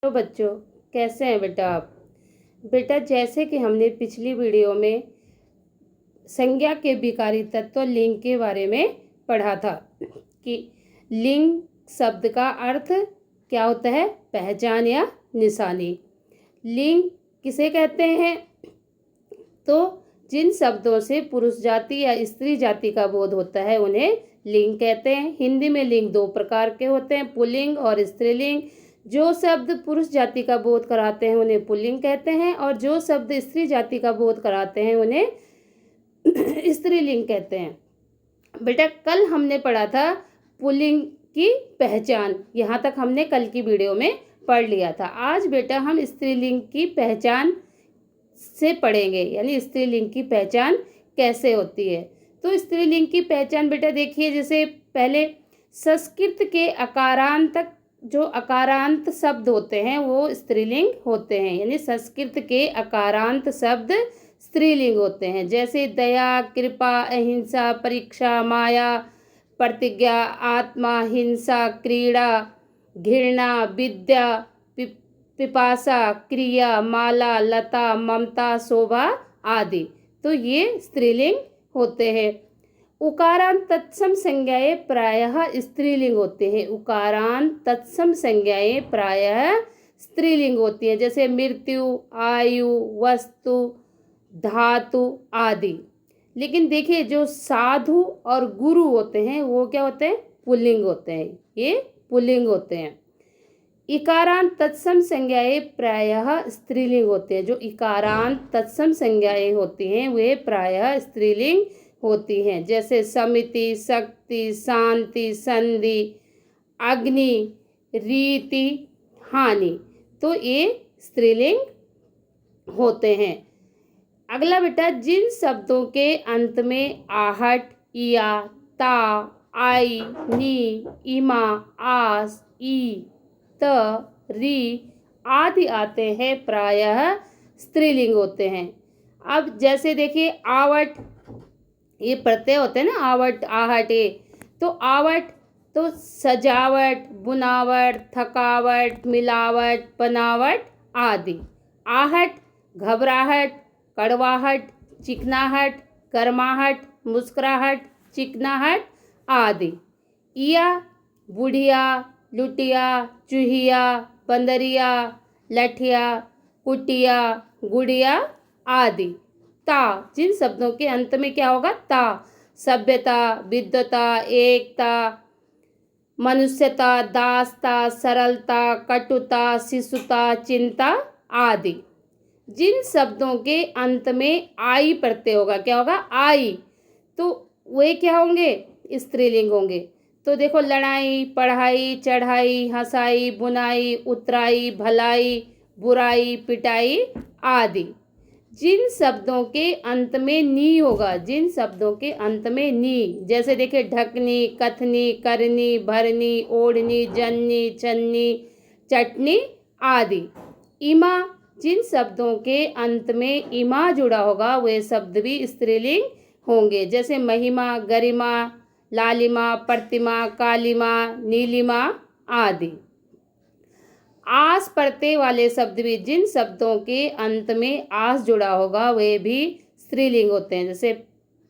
तो बच्चों, कैसे हैं बेटा आप? बेटा, जैसे कि हमने पिछली वीडियो में संज्ञा के विकारी तत्व लिंग के बारे में पढ़ा था कि लिंग शब्द का अर्थ क्या होता है? पहचान या निशानी। लिंग किसे कहते हैं? तो जिन शब्दों से पुरुष जाति या स्त्री जाति का बोध होता है उन्हें लिंग कहते हैं। हिंदी में लिंग दो प्रकार के होते हैं, पुल्लिंग और स्त्रीलिंग। जो शब्द पुरुष जाति का बोध कराते हैं उन्हें पुल्लिंग कहते हैं, और जो शब्द स्त्री जाति का बोध कराते हैं उन्हें स्त्रीलिंग कहते हैं। बेटा, कल हमने पढ़ा था पुल्लिंग की पहचान, यहाँ तक हमने कल की वीडियो में पढ़ लिया था। आज बेटा हम स्त्रीलिंग की पहचान से पढ़ेंगे, यानी स्त्रीलिंग की पहचान कैसे होती है। तो स्त्रीलिंग की पहचान बेटा देखिए, जैसे पहले संस्कृत के अकारांत जो अकारांत शब्द होते हैं वो स्त्रीलिंग होते हैं, यानी संस्कृत के अकारांत शब्द स्त्रीलिंग होते हैं। जैसे दया, कृपा, अहिंसा, परीक्षा, माया, प्रतिज्ञा, आत्मा, हिंसा, क्रीड़ा, घृणा, विद्या, पिपासा, क्रिया, माला, लता, ममता, शोभा आदि। तो ये स्त्रीलिंग होते हैं। उकारांत तत्सम संज्ञाएं प्रायः स्त्रीलिंग होते हैं। उकारांत तत्सम संज्ञाएं प्रायः स्त्रीलिंग होती है, जैसे मृत्यु, आयु, वस्तु, धातु आदि। लेकिन देखिए, जो साधु और गुरु होते हैं वो क्या होते हैं? पुल्लिंग होते हैं। ये पुल्लिंग होते हैं। इकारांत तत्सम संज्ञाएं प्रायः स्त्रीलिंग होते हैं। जो इकारांत तत्सम संज्ञाएं होती हैं वे प्रायः स्त्रीलिंग होती हैं, जैसे समिति, शक्ति, शांति, संधि, अग्नि, रीति, हानि। तो ये स्त्रीलिंग होते हैं। अगला बेटा, जिन शब्दों के अंत में आहट, या, ता, आई, नी, इमा, आस, ई, त, री आदि आते हैं प्रायः स्त्रीलिंग होते हैं। अब जैसे देखिए, आवट, ये प्रत्यय होते हैं ना, आवट, आहट। ये तो आवट तो सजावट, बुनावट, थकावट, मिलावट, बनावट आदि। आहट घबराहट, कड़वाहट, चिकनाहट, गर्माहट, मुस्कुराहट, चिकनाहट आदि। इया बुढ़िया, लुटिया, चूहिया, बंदरिया, लठिया, कुटिया, गुड़िया आदि। ता, जिन शब्दों के अंत में क्या होगा? ता, सभ्यता, विद्वता, एकता, मनुष्यता, दासता, सरलता, कटुता, शिशुता, चिंता आदि। जिन शब्दों के अंत में आई प्रत्यय होगा, क्या होगा? आई, तो वे क्या होंगे? स्त्रीलिंग होंगे। तो देखो, लड़ाई, पढ़ाई, चढ़ाई, हंसाई, बुनाई, उतराई, भलाई, बुराई, पिटाई आदि। जिन शब्दों के अंत में नी होगा, जिन शब्दों के अंत में नी, जैसे देखिए ढकनी, कथनी, करनी, भरनी, ओढ़नी, जननी, छन्नी, चटनी आदि। इमा, जिन शब्दों के अंत में इमा जुड़ा होगा वे शब्द भी स्त्रीलिंग होंगे, जैसे महिमा, गरिमा, लालिमा, प्रतिमा, कालिमा, नीलिमा आदि। आस प्रत्यय वाले शब्द भी, जिन शब्दों के अंत में आस जुड़ा होगा वे भी स्त्रीलिंग होते हैं, जैसे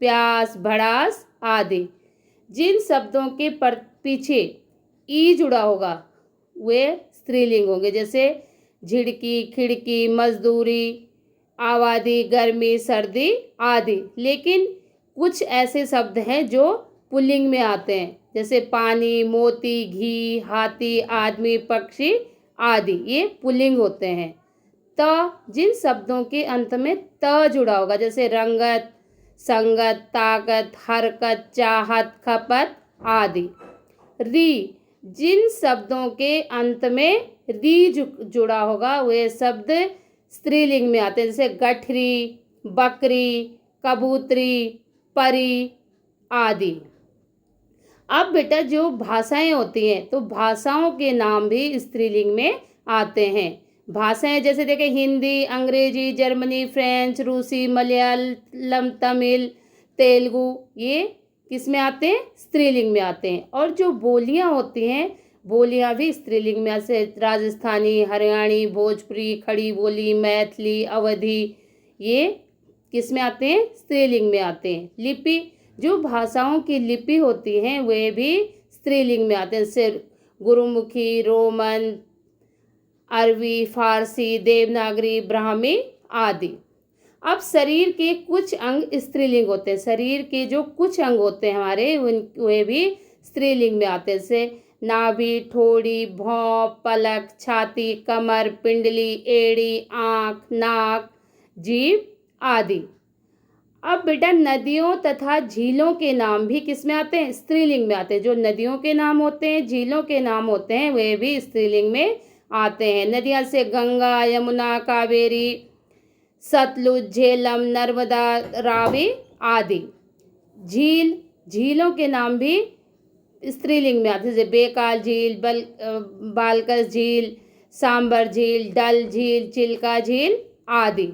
प्यास, भड़ास आदि। जिन शब्दों के पीछे ई जुड़ा होगा वे स्त्रीलिंग होंगे, जैसे झिड़की, खिड़की, मजदूरी, आबादी, गर्मी, सर्दी आदि। लेकिन कुछ ऐसे शब्द हैं जो पुल्लिंग में आते हैं, जैसे पानी, मोती, घी, हाथी, आदमी, पक्षी आदि। ये पुल्लिंग होते हैं। त, जिन शब्दों के अंत में त जुड़ा होगा, जैसे रंगत, संगत, ताकत, हरकत, चाहत, खपत आदि। री, जिन शब्दों के अंत में री जुड़ा होगा वे शब्द स्त्रीलिंग में आते हैं, जैसे गठरी, बकरी, कबूतरी, परी आदि। अब बेटा, जो भाषाएं होती हैं तो भाषाओं के नाम भी स्त्रीलिंग में आते हैं। भाषाएं जैसे देखें, हिंदी, अंग्रेजी, जर्मनी, फ्रेंच, रूसी, मलयालम, तमिल, तेलुगु, ये किस में आते हैं? स्त्रीलिंग में आते हैं। और जो बोलियां होती हैं बोलियां भी स्त्रीलिंग में, जैसे राजस्थानी, हरियाणी, भोजपुरी, खड़ी बोली, मैथिली, अवधी, ये किस में आते हैं? स्त्रीलिंग में आते हैं। लिपि, जो भाषाओं की लिपि होती हैं वे भी स्त्रीलिंग में आते हैं, जैसे गुरुमुखी, रोमन, अरबी, फारसी, देवनागरी, ब्राह्मी आदि। अब शरीर के कुछ अंग स्त्रीलिंग होते हैं, शरीर के जो कुछ अंग होते हैं हमारे वे भी स्त्रीलिंग में आते हैं, जैसे नाभि, ठोड़ी, भौं, पलक, छाती, कमर, पिंडली, एड़ी, आँख, नाक, जीभ आदि। अब बेटा नदियों तथा झीलों के नाम भी किस में आते हैं? स्त्रीलिंग में आते हैं। जो नदियों के नाम होते हैं, झीलों के नाम होते हैं, वे भी स्त्रीलिंग में आते हैं। नदियाँ से गंगा, यमुना, कावेरी, सतलुज, झेलम, नर्मदा, रावी आदि। झील, झीलों के नाम भी स्त्रीलिंग में आते हैं, जैसे बेकाल झील, बालकस झील, सांबर झील, डल झील, चिल्का झील आदि।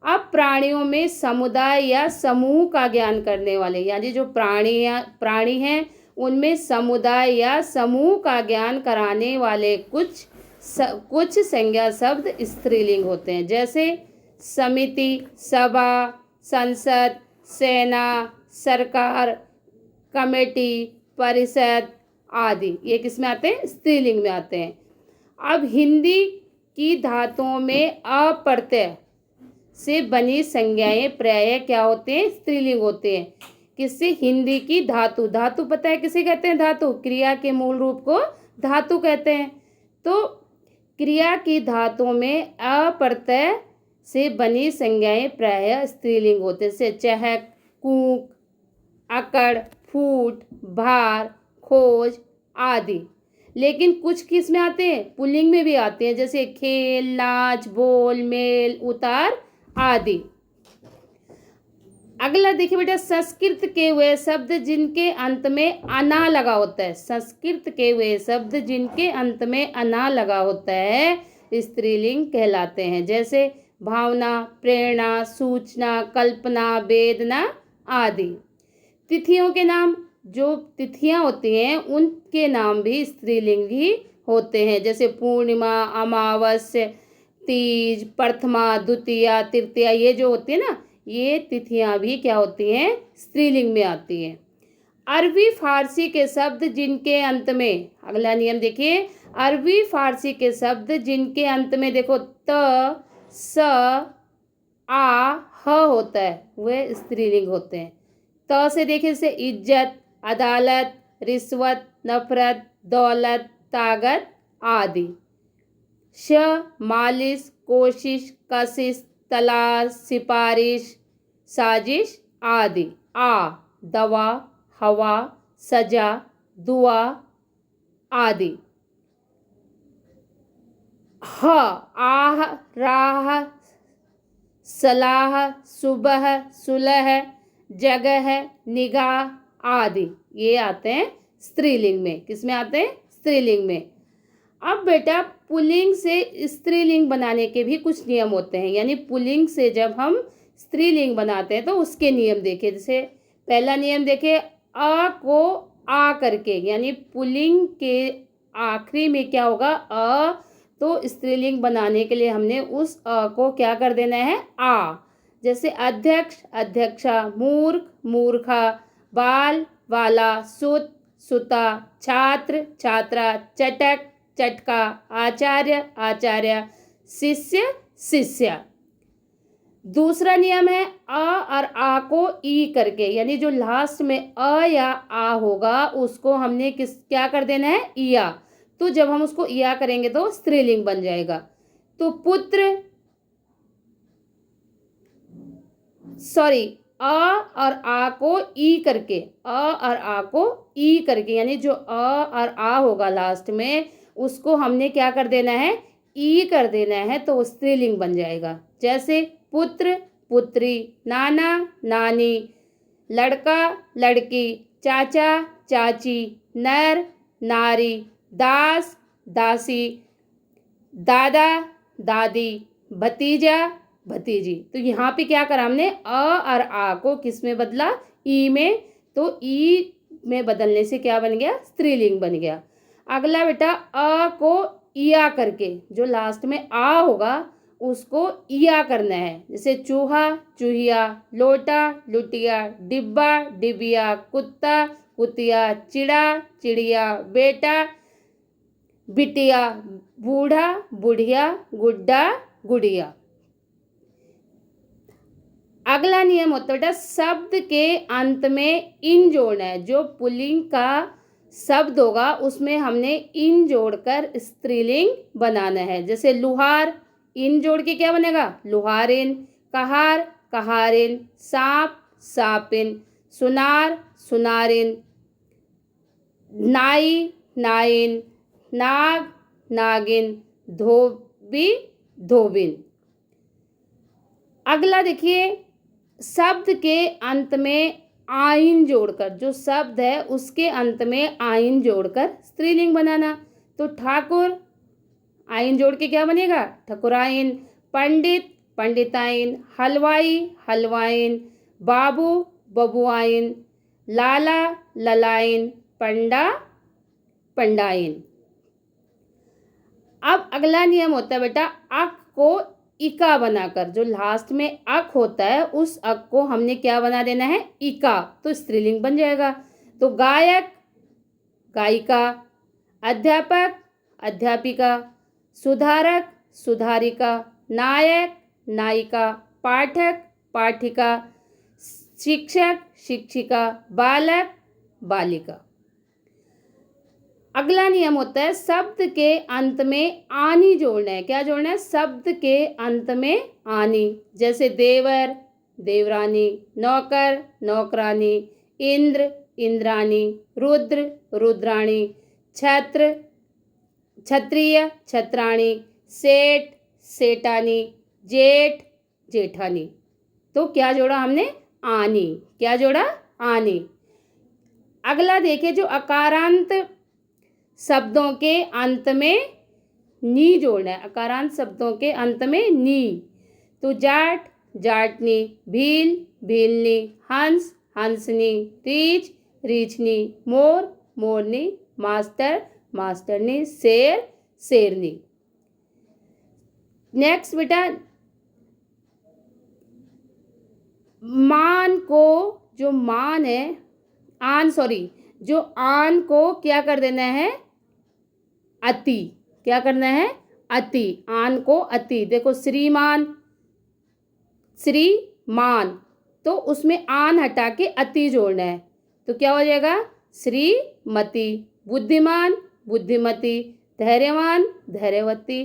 अब प्राणियों में समुदाय या समूह का ज्ञान करने वाले, यानी जो प्राणी हैं उनमें समुदाय या समूह का ज्ञान कराने वाले कुछ संज्ञा शब्द स्त्रीलिंग होते हैं, जैसे समिति, सभा, संसद, सेना, सरकार, कमेटी, परिषद आदि। ये किस में आते हैं? स्त्रीलिंग में आते हैं। अब हिंदी की धातुओं में अ प्रत्यय से बनी संज्ञाएं प्रायः क्या होते हैं? स्त्रीलिंग होते हैं। किससे? हिंदी की धातु, धातु पता है किसे कहते हैं? धातु, क्रिया के मूल रूप को धातु कहते हैं। तो क्रिया की धातुओं में अ प्रत्यय से बनी संज्ञाएं प्रायः स्त्रीलिंग होते हैं, जैसे चहक, कूक, अकड़, फूट, भार, खोज आदि। लेकिन कुछ किस में आते हैं? पुल्लिंग में भी आते हैं, जैसे खेल, नाच, बोल, मेल, उतार आदि। अगला देखिए बेटा, संस्कृत के वे शब्द जिनके अंत में अना लगा होता है, संस्कृत के वे शब्द जिनके अंत में अना लगा होता है स्त्रीलिंग कहलाते हैं, जैसे भावना, प्रेरणा, सूचना, कल्पना, वेदना आदि। तिथियों के नाम, जो तिथियां होती हैं उनके नाम भी स्त्रीलिंग ही होते हैं, जैसे पूर्णिमा, अमावस्या, तीज, प्रथमा, द्वितीया, तृतीया, ये जो होती है ना, ये तिथियां भी क्या होती हैं? स्त्रीलिंग में आती हैं। अरबी फारसी के शब्द जिनके अंत में, अगला नियम देखिए, अरबी फारसी के शब्द जिनके अंत में देखो त, स, आ, ह होता है, वे स्त्रीलिंग होते हैं। त से देखिए से इज्जत, अदालत, रिश्वत, नफरत, दौलत, ताकत आदि। श, मालिश, कोशिश, कशिश, तलाश, सिफारिश, साजिश आदि। आ, दवा, हवा, सजा, दुआ आदि। ह, आह, राह, सलाह, सुबह, सुलह, जगह, निगाह आदि। ये आते हैं स्त्रीलिंग में। किस में आते हैं? स्त्रीलिंग में। अब बेटा पुल्लिंग से स्त्रीलिंग बनाने के भी कुछ नियम होते हैं, यानी पुल्लिंग से जब हम स्त्रीलिंग बनाते हैं तो उसके नियम देखे। जैसे पहला नियम देखे, अ को आ करके, यानी पुल्लिंग के आखिरी में क्या होगा? अ, तो स्त्रीलिंग बनाने के लिए हमने उस अ को क्या कर देना है? आ। जैसे अध्यक्ष, अध्यक्षा, मूर्ख, मूर्खा, बाल, बाला, सुत, सुता, छात्र, छात्रा, चटक, चटका, आचार्य, आचार्य, शिष्य, शिष्या। दूसरा नियम है अ और आ को ई करके, यानी जो लास्ट में अ या आ होगा उसको हमने क्या कर देना है? इया। तो जब हम उसको इया करेंगे तो स्त्रीलिंग बन जाएगा। तो पुत्र, सॉरी, अ और आ को ई करके, अ और आ को ई करके, यानी जो अ और आ होगा लास्ट में उसको हमने क्या कर देना है? ई कर देना है, तो स्त्रीलिंग बन जाएगा। जैसे पुत्र, पुत्री, नाना, नानी, लड़का, लड़की, चाचा, चाची, नर, नारी, दास, दासी, दादा, दादी, भतीजा, भतीजी। तो यहाँ पे क्या करा हमने? अ और आ को किस में बदला? ई में। तो ई में बदलने से क्या बन गया? स्त्रीलिंग बन गया। अगला बेटा अ को इया करके, जो लास्ट में आ होगा उसको इया करना है। जैसे चूहा चूहिया, लोटा लुटिया, डिब्बा डिबिया, कुत्ता कुतिया, चिड़ा चिड़िया, बेटा बिटिया, बूढ़ा बुढ़िया, गुड्डा गुड़िया। अगला नियम होता है बेटा शब्द के अंत में इन जोड़ना है। जो पुल्लिंग का शब्द होगा उसमें हमने इन जोड़कर स्त्रीलिंग बनाना है। जैसे लुहार, इन जोड़ के क्या बनेगा? लुहारिन। कहार कहारिन, सांप सापिन, सुनार सुनारिन, नाई नाइन, नाग नागिन, धोबी धोबिन। अगला देखिए शब्द के अंत में आइन जोड़कर, जो शब्द है उसके अंत में आइन जोड़कर स्त्रीलिंग बनाना। तो ठाकुर, आइन जोड़ के क्या बनेगा? ठकुराइन। पंडित पंडिताइन, हलवाई हलवाइन, बाबू बबुआइन, लाला ललाइन, पंडा पंडाइन। अब अगला नियम होता है बेटा अक को इका बनाकर, जो लास्ट में अक होता है उस अक को हमने क्या बना देना है? इका, तो स्त्रीलिंग बन जाएगा। तो गायक गायिका, अध्यापक अध्यापिका, सुधारक सुधारिका, नायक नायिका, पाठक पाठिका, शिक्षक शिक्षिका, बालक बालिका। अगला नियम होता है शब्द के अंत में आनी जोड़ना है। क्या जोड़ना है? शब्द के अंत में आनी। जैसे देवर देवरानी, नौकर नौकरानी, इंद्र इंद्राणी, रुद्र रुद्राणी, छत्र क्षत्रिय छत्राणी, सेठ सेठानी, जेठ जेठानी। तो क्या जोड़ा हमने? आनी। क्या जोड़ा? आनी। अगला देखिए जो अकारांत शब्दों के अंत में नी जोड़ना है। अकारांत शब्दों के अंत में नी। तो जाट जाटनी, भील भीलनी, हंस हंसनी, रीछ रीछनी, मोर मोरनी, मास्टर मास्टरनी, शेर शेरनी। नेक्स्ट बेटा मान को, जो मान है आन, सॉरी जो आन को क्या कर देना है? अति। क्या करना है? अति। आन को अति। देखो श्रीमान श्रीमान, तो उसमें आन हटा के अति जोड़ना है। तो क्या हो जाएगा? श्रीमती। बुद्धिमान बुद्धिमती, धैर्यवान धैर्यवती,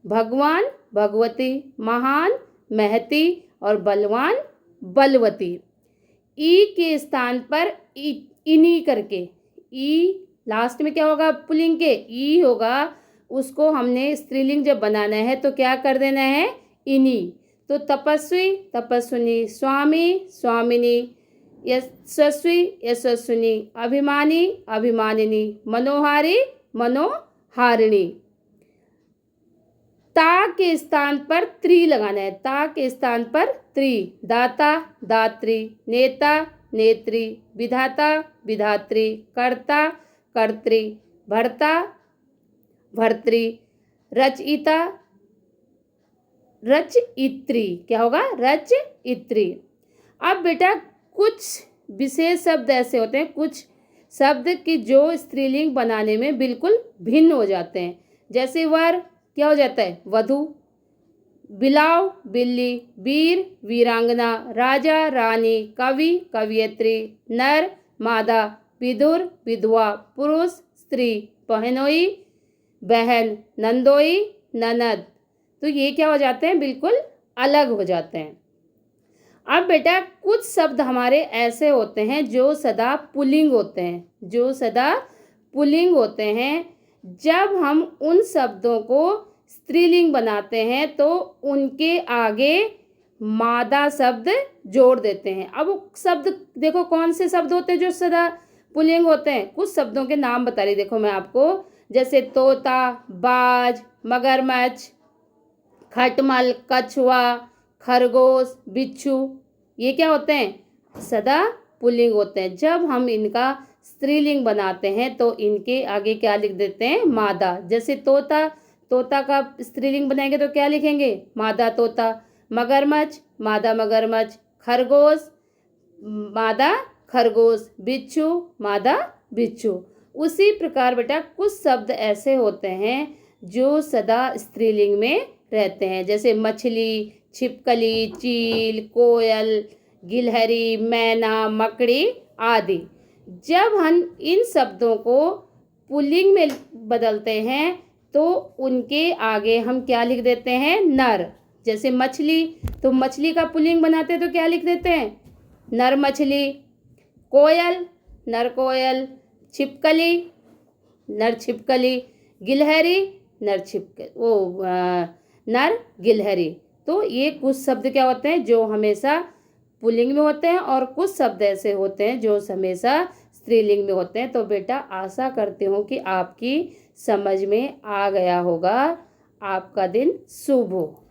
भगवान भगवती, महान महती और बलवान बलवती। ई के स्थान पर इनी करके, ई लास्ट में क्या होगा? पुल्लिंग के ई होगा, उसको हमने स्त्रीलिंग जब बनाना है तो क्या कर देना है? इनी। तो तपस्वी तपस्विनी, स्वामी स्वामिनी, यशस्वी यशस्विनी, अभिमानी अभिमानिनी, मनोहारी मनोहारिणी। ता के स्थान पर त्रि लगाना है। ता के स्थान पर त्रि। दाता दात्री, नेता नेत्री, विधाता विधात्री, कर्ता कर्त्री, भर्ता भर्त्री, रचयिता रचयित्री। क्या होगा? रचयित्री। अब बेटा कुछ विशेष शब्द ऐसे होते हैं, कुछ शब्द की जो स्त्रीलिंग बनाने में बिल्कुल भिन्न हो जाते हैं। जैसे वर क्या हो जाता है? वधू। बिलाव बिल्ली, वीर वीरांगना, राजा रानी, कवि कवियत्री, नर मादा, विदुर विधवा, पुरुष स्त्री, बहनोई बहन, नंदोई ननद। तो ये क्या हो जाते हैं? बिल्कुल अलग हो जाते हैं। अब बेटा कुछ शब्द हमारे ऐसे होते हैं जो सदा पुल्लिंग होते हैं, जो सदा पुल्लिंग होते हैं। जब हम उन शब्दों को स्त्रीलिंग बनाते हैं तो उनके आगे मादा शब्द जोड़ देते हैं। अब शब्द देखो कौन से शब्द होते हैं जो सदा पुल्लिंग होते हैं। कुछ शब्दों के नाम बता रही देखो मैं आपको, जैसे तोता, बाज, मगरमच्छ, खटमल, कछुआ, खरगोश, बिच्छू। ये क्या होते हैं? सदा पुल्लिंग होते हैं। जब हम इनका स्त्रीलिंग बनाते हैं तो इनके आगे क्या लिख देते हैं, मादा। जैसे तोता, तोता का स्त्रीलिंग बनाएंगे तो क्या लिखेंगे, मादा तोता। मगरमच्छ, मादा मगरमच्छ। खरगोश, मादा खरगोश। बिच्छू, मादा बिच्छू। उसी प्रकार बेटा कुछ शब्द ऐसे होते हैं जो सदा स्त्रीलिंग में रहते हैं, जैसे मछली, छिपकली, चील, कोयल, गिलहरी, मैना, मकड़ी आदि। जब हम इन शब्दों को पुल्लिंग में बदलते हैं तो उनके आगे हम क्या लिख देते हैं, नर। जैसे मछली, तो मछली का पुल्लिंग बनाते हैं तो क्या लिख देते हैं, नर मछली। कोयल, नर कोयल। छिपकली, नर छिपकली। गिलहरी, नर नर गिलहरी। तो ये कुछ शब्द क्या होते हैं जो हमेशा पुल्लिंग में होते हैं और कुछ शब्द ऐसे होते हैं जो हमेशा स्त्रीलिंग में होते हैं। तो बेटा आशा करती हूँ कि आपकी समझ में आ गया होगा। आपका दिन शुभ हो।